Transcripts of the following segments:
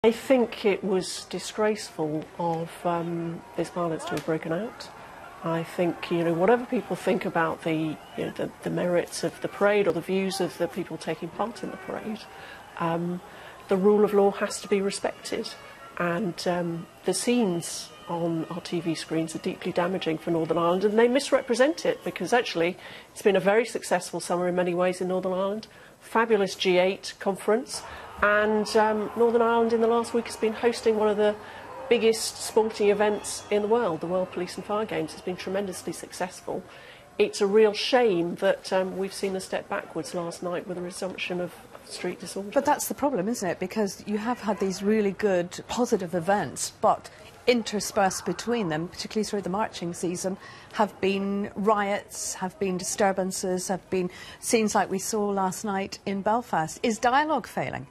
I think it was disgraceful of this violence to have broken out. I think, whatever people think about the merits of the parade or the views of the people taking part in the parade, the rule of law has to be respected. And the scenes on our TV screens are deeply damaging for Northern Ireland, and they misrepresent it, because actually it's been a very successful summer in many ways in Northern Ireland. Fabulous G8 conference, and Northern Ireland in the last week has been hosting one of the biggest sporting events in the world, the World Police and Fire Games. It's been tremendously successful. It's a real shame that we've seen a step backwards last night with a resumption of street disorder. But that's the problem, isn't it? Because you have had these really good, positive events, but interspersed between them, particularly through the marching season, have been riots, have been disturbances, have been scenes like we saw last night in Belfast. Is dialogue failing?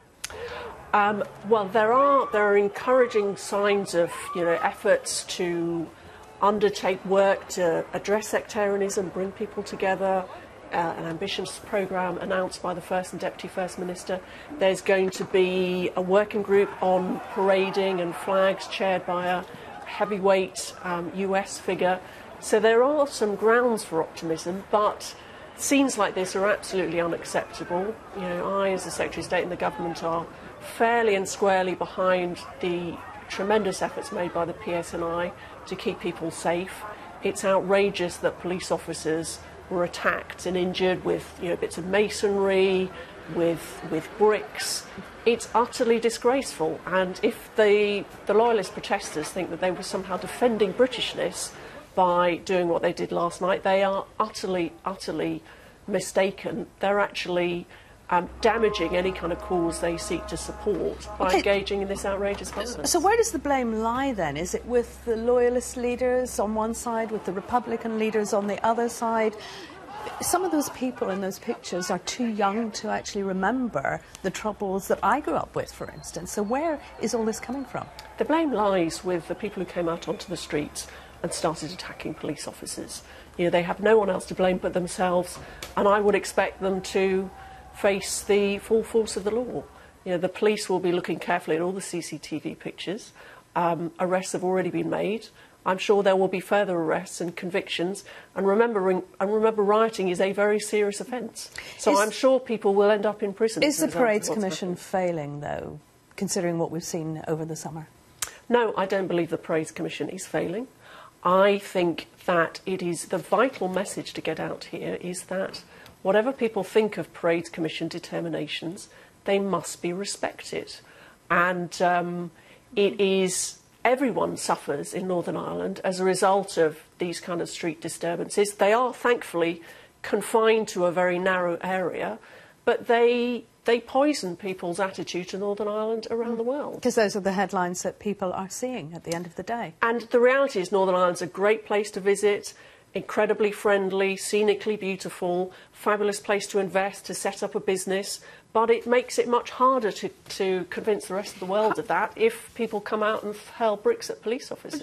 Well, there are encouraging signs of efforts to undertake work to address sectarianism, bring people together. An ambitious programme announced by the First and Deputy First Minister. There's going to be a working group on parading and flags chaired by a heavyweight US figure. So there are some grounds for optimism, but scenes like this are absolutely unacceptable. I, as the Secretary of State and the government, are fairly and squarely behind the tremendous efforts made by the PSNI to keep people safe. It's outrageous that police officers were attacked and injured with bits of masonry, with bricks. It's utterly disgraceful, and if the loyalist protesters think that they were somehow defending Britishness by doing what they did last night, they are utterly mistaken. They're actually damaging any kind of cause they seek to support by engaging in this outrageous violence. So where does the blame lie then? Is it with the loyalist leaders on one side, with the Republican leaders on the other side? Some of those people in those pictures are too young to actually remember the troubles that I grew up with, for instance. So where is all this coming from? The blame lies with the people who came out onto the streets and started attacking police officers. They have no one else to blame but themselves, and I would expect them to face the full force of the law. The police will be looking carefully at all the CCTV pictures. Arrests have already been made. I'm sure there will be further arrests and convictions. And remember, rioting is a very serious offence. So I'm sure people will end up in prison. Is the Parades Commission failing, though, considering what we've seen over the summer? No, I don't believe the Parades Commission is failing. I think that it is the vital message to get out here is that whatever people think of Parades Commission determinations, they must be respected. And everyone suffers in Northern Ireland as a result of these kind of street disturbances. They are thankfully confined to a very narrow area, but they poison people's attitude to Northern Ireland around the world. Because those are the headlines that people are seeing at the end of the day. And the reality is Northern Ireland's a great place to visit, incredibly friendly, scenically beautiful, fabulous place to invest, to set up a business, but it makes it much harder to convince the rest of the world of that if people come out and hurl bricks at police officers.